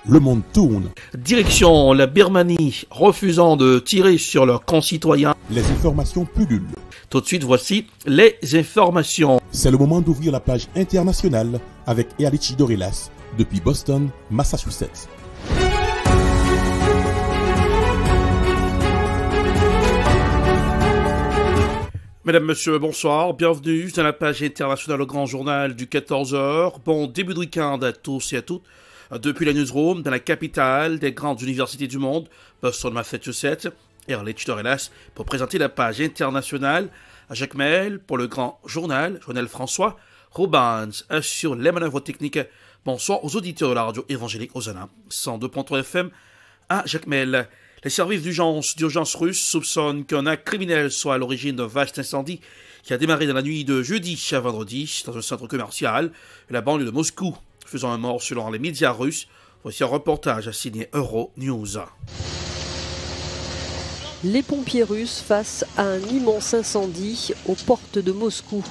le monde tourne. Direction la Birmanie, refusant de tirer sur leurs concitoyens. Les informations pullulent. Tout de suite, voici les informations. C'est le moment d'ouvrir la page internationale avec Erlichi Dorelas depuis Boston, Massachusetts. Mesdames, Messieurs, bonsoir. Bienvenue dans la page internationale au grand journal du 14h. Bon début de week-end à tous et à toutes. Depuis la newsroom, dans la capitale des grandes universités du monde, Boston, Massachusetts, Erlichi Dorelas, pour présenter la page internationale. À Jacques Mel pour le grand journal, Joël François Robbins assure les manœuvres techniques. Bonsoir aux auditeurs de la radio évangélique Hosanna, 102.3 FM à Jacques Mel. Les services d'urgence russes soupçonnent qu'un acte criminel soit à l'origine d'un vaste incendie qui a démarré dans la nuit de jeudi à vendredi dans un centre commercial de la banlieue de Moscou, faisant un mort selon les médias russes. Voici un reportage signé Euronews. Les pompiers russes face à un immense incendie aux portes de Moscou.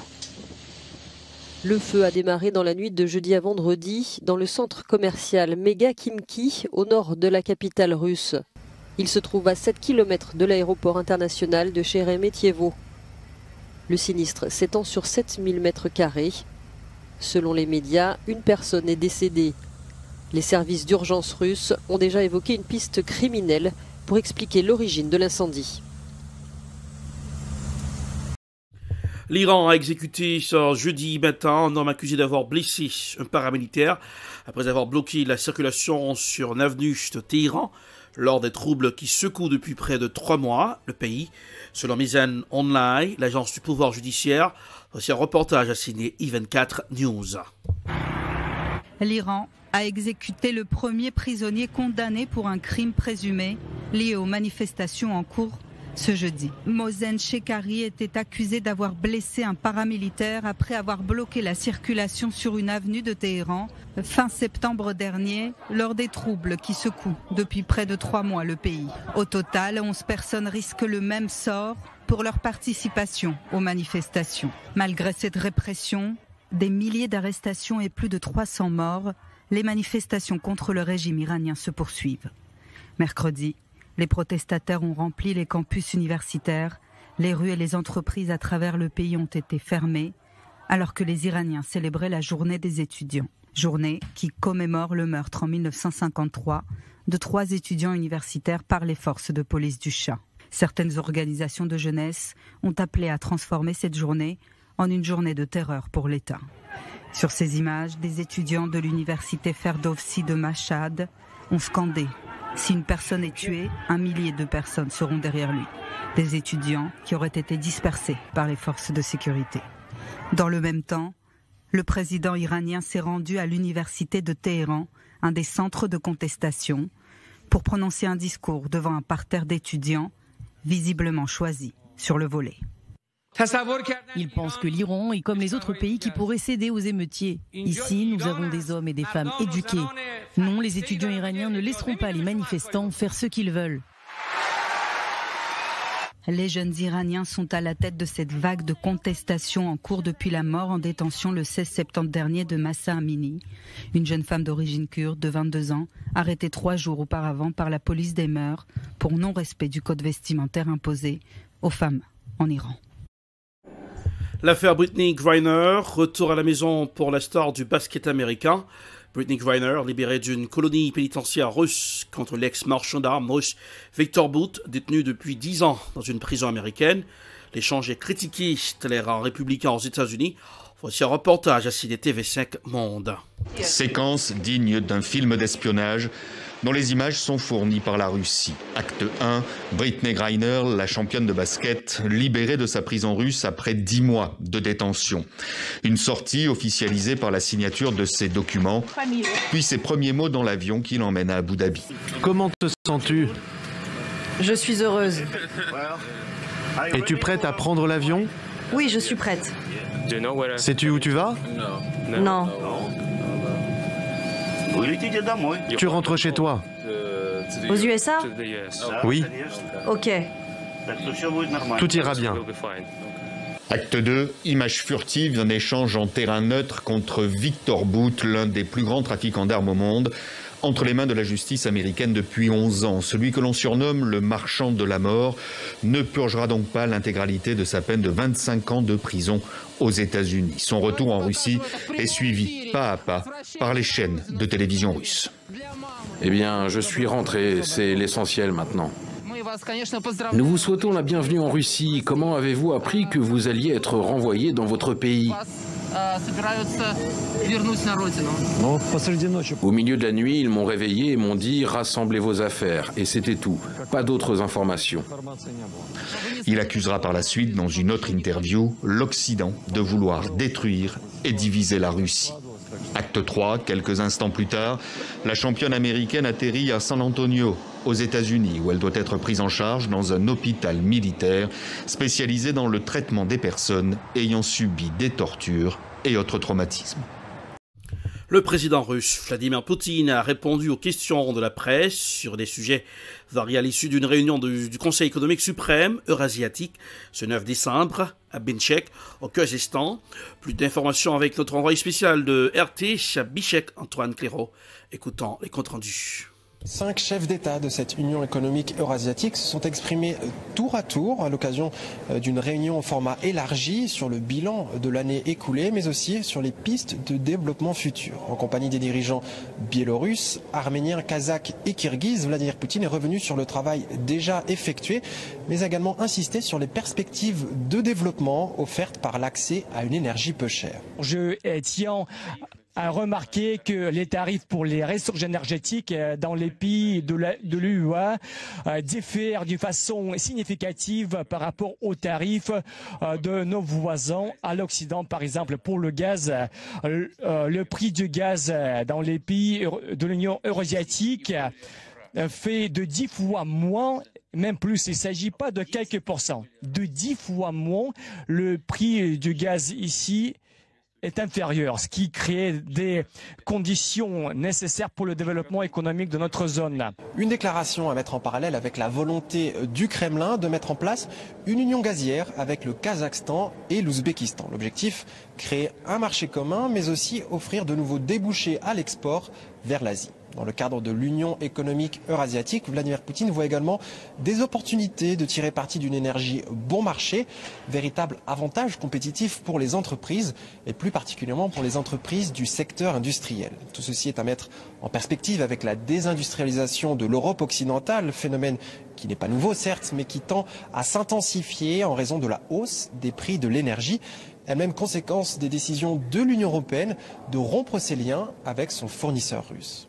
Le feu a démarré dans la nuit de jeudi à vendredi dans le centre commercial Mega Kimki au nord de la capitale russe. Il se trouve à 7 km de l'aéroport international de Sheremetyevo. Le sinistre s'étend sur 7000 m². Selon les médias, une personne est décédée. Les services d'urgence russes ont déjà évoqué une piste criminelle pour expliquer l'origine de l'incendie. L'Iran a exécuté ce jeudi matin un homme accusé d'avoir blessé un paramilitaire après avoir bloqué la circulation sur une avenue de Téhéran lors des troubles qui secouent depuis près de 3 mois le pays. Selon Mizan Online, l'agence du pouvoir judiciaire, voici un reportage signé I24 News. L'Iran a exécuté le premier prisonnier condamné pour un crime présumé lié aux manifestations en cours ce jeudi. Mohsen Shekhari était accusé d'avoir blessé un paramilitaire après avoir bloqué la circulation sur une avenue de Téhéran fin septembre dernier lors des troubles qui secouent depuis près de 3 mois le pays. Au total, 11 personnes risquent le même sort pour leur participation aux manifestations. Malgré cette répression, des milliers d'arrestations et plus de 300 morts, les manifestations contre le régime iranien se poursuivent. Mercredi, les protestataires ont rempli les campus universitaires. Les rues et les entreprises à travers le pays ont été fermées, alors que les Iraniens célébraient la journée des étudiants. Journée qui commémore le meurtre en 1953 de 3 étudiants universitaires par les forces de police du Shah. Certaines organisations de jeunesse ont appelé à transformer cette journée en une journée de terreur pour l'État. Sur ces images, des étudiants de l'université Ferdowsi de Mashhad ont scandé « Si une personne est tuée, 1 millier de personnes seront derrière lui ». Des étudiants qui auraient été dispersés par les forces de sécurité. Dans le même temps, le président iranien s'est rendu à l'université de Téhéran, un des centres de contestation, pour prononcer un discours devant un parterre d'étudiants, visiblement choisis sur le volet. Ils pensent que l'Iran est comme les autres pays qui pourraient céder aux émeutiers. Ici, nous avons des hommes et des femmes éduqués. Non, les étudiants iraniens ne laisseront pas les manifestants faire ce qu'ils veulent. Les jeunes Iraniens sont à la tête de cette vague de contestation en cours depuis la mort en détention le 16 septembre dernier de Mahsa Amini, une jeune femme d'origine kurde de 22 ans, arrêtée 3 jours auparavant par la police des mœurs pour non-respect du code vestimentaire imposé aux femmes en Iran. L'affaire Brittney Griner, retour à la maison pour la star du basket américain. Brittney Griner, libérée d'une colonie pénitentiaire russe contre l'ex-marchand d'armes russe Viktor Bout, détenu depuis 10 ans dans une prison américaine. L'échange est critiqué par les rangs républicains aux États-Unis. Voici un reportage signé TV5 Monde. Séquence digne d'un film d'espionnage dont les images sont fournies par la Russie. Acte 1, Brittney Griner, la championne de basket, libérée de sa prison russe après 10 mois de détention. Une sortie officialisée par la signature de ses documents, puis ses premiers mots dans l'avion qui l'emmène à Abu Dhabi. Comment te sens-tu ? Je suis heureuse. Es-tu prête à prendre l'avion ? Oui, je suis prête. Sais-tu où tu vas ? Non. Tu rentres chez toi ? Aux USA ? Oui. Ok. Tout ira bien. Acte 2, image furtive d'un échange en terrain neutre contre Viktor Bout, l'un des plus grands trafiquants d'armes au monde, entre les mains de la justice américaine depuis 11 ans. Celui que l'on surnomme le marchand de la mort ne purgera donc pas l'intégralité de sa peine de 25 ans de prison aux États-Unis. Son retour en Russie est suivi pas à pas par les chaînes de télévision russes. Eh bien, je suis rentré, c'est l'essentiel maintenant. Nous vous souhaitons la bienvenue en Russie. Comment avez-vous appris que vous alliez être renvoyé dans votre pays ? Au milieu de la nuit, ils m'ont réveillé et m'ont dit « rassemblez vos affaires ». Et c'était tout, pas d'autres informations. Il accusera par la suite, dans une autre interview, l'Occident de vouloir détruire et diviser la Russie. Acte 3, quelques instants plus tard, la championne américaine atterrit à San Antonio, aux États-Unis, où elle doit être prise en charge dans un hôpital militaire spécialisé dans le traitement des personnes ayant subi des tortures et autres traumatismes. Le président russe Vladimir Poutine a répondu aux questions de la presse sur des sujets variés à l'issue d'une réunion du Conseil économique suprême eurasiatique ce 9 décembre à Binchek, au Kazakhstan. Plus d'informations avec notre envoyé spécial de RT à Bichkek, Antoine Clairaut. Écoutons les comptes rendus. 5 chefs d'État de cette Union économique eurasiatique se sont exprimés tour à tour à l'occasion d'une réunion au format élargi sur le bilan de l'année écoulée, mais aussi sur les pistes de développement futur. En compagnie des dirigeants biélorusses, arméniens, kazakhs et kirghizes, Vladimir Poutine est revenu sur le travail déjà effectué, mais a également insisté sur les perspectives de développement offertes par l'accès à une énergie peu chère. Je tiens à remarquer que les tarifs pour les ressources énergétiques dans les pays de l'UE diffèrent d'une façon significative par rapport aux tarifs de nos voisins à l'Occident. Par exemple, pour le gaz, le prix du gaz dans les pays de l'Union eurasiatique fait de 10 fois moins, même plus, il ne s'agit pas de quelques pourcents, de 10 fois moins le prix du gaz ici est inférieur, ce qui crée des conditions nécessaires pour le développement économique de notre zone. Une déclaration à mettre en parallèle avec la volonté du Kremlin de mettre en place une union gazière avec le Kazakhstan et l'Ouzbékistan. L'objectif, créer un marché commun, mais aussi offrir de nouveaux débouchés à l'export vers l'Asie. Dans le cadre de l'Union économique eurasiatique, Vladimir Poutine voit également des opportunités de tirer parti d'une énergie bon marché, véritable avantage compétitif pour les entreprises et plus particulièrement pour les entreprises du secteur industriel. Tout ceci est à mettre en perspective avec la désindustrialisation de l'Europe occidentale, phénomène qui n'est pas nouveau certes, mais qui tend à s'intensifier en raison de la hausse des prix de l'énergie. Elle-même conséquence des décisions de l'Union européenne de rompre ses liens avec son fournisseur russe.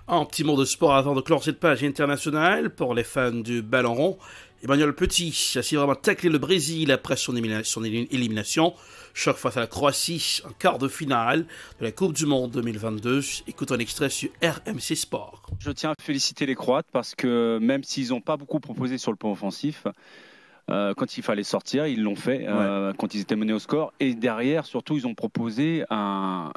Un petit mot de sport avant de clore cette page internationale pour les fans du ballon rond. Emmanuel Petit a si vraiment taclé le Brésil après son élimination. Choc face à la Croatie en quart de finale de la Coupe du Monde 2022. Écoute un extrait sur RMC Sport. Je tiens à féliciter les Croates parce que même s'ils n'ont pas beaucoup proposé sur le plan offensif, quand il fallait sortir, ils l'ont fait quand ils étaient menés au score. Et derrière, surtout, ils ont proposé un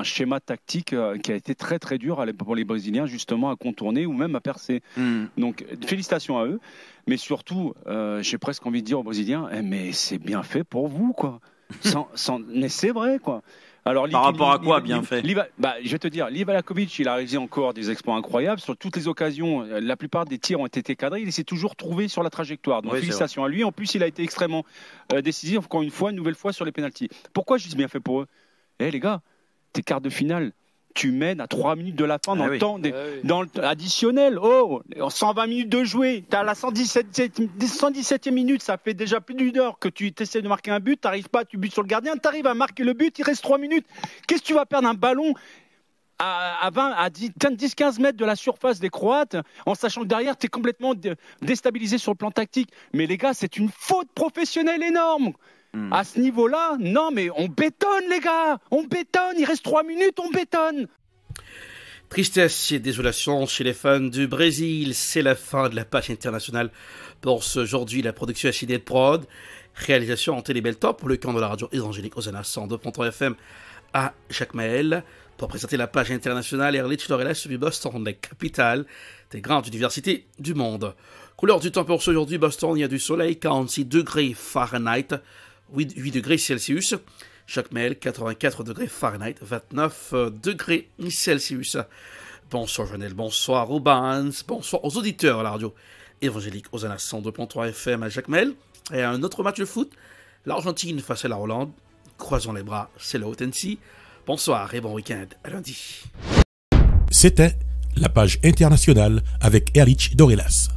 schéma tactique qui a été très très dur pour les Brésiliens justement à contourner ou même à percer. Donc félicitations à eux. Mais surtout, j'ai presque envie de dire aux Brésiliens, mais c'est bien fait pour vous, quoi. Mais c'est vrai, quoi. Alors, par rapport à quoi, bien fait? Je vais te dire, Liva Lakovic, il a réalisé encore des exploits incroyables. Sur toutes les occasions, la plupart des tirs ont été cadrés. Il s'est toujours trouvé sur la trajectoire. Donc, félicitations à lui. En plus, il a été extrêmement décisif, encore une nouvelle fois, sur les pénaltys. Pourquoi je dis bien fait pour eux? Les gars, tes quarts de finale, tu mènes à 3 minutes de la fin dans le temps dans additionnel. Oh, 120 minutes de jouer. Tu as la 117e minute. Ça fait déjà plus d'une heure que tu essaies de marquer un but. Tu n'arrives pas, tu butes sur le gardien. Tu arrives à marquer le but. Il reste 3 minutes. Qu'est-ce que tu vas perdre un ballon à 10-15 mètres de la surface des Croates en sachant que derrière, tu es complètement déstabilisé sur le plan tactique. Mais les gars, c'est une faute professionnelle énorme. À ce niveau-là, non, mais on bétonne, les gars. On bétonne. Il reste 3 minutes, on bétonne. Tristesse et désolation chez les fans du Brésil. C'est la fin de la page internationale pour aujourd'hui. La production SID Prod. Réalisation en Télébeltop pour le camp de la radio évangélique Osana 102.3 FM à Jacmel. Pour présenter la page internationale, Erlich Dorela sur Boston, la capitale des grandes universités du monde. Couleur du temps pour aujourd'hui, Boston, il y a du soleil, 46 degrés Fahrenheit. 8 degrés Celsius. Jacmel, 84 degrés Fahrenheit, 29 degrés Celsius. Bonsoir Jonel, bonsoir aux Bans, bonsoir aux auditeurs à la radio évangélique Hosanna 102.3 FM à Jacmel. Et un autre match de foot, l'Argentine face à la Hollande. Croisons les bras, c'est le Hautensi. Bonsoir et bon week-end, à lundi. C'était la page internationale avec Erlich Dorelas.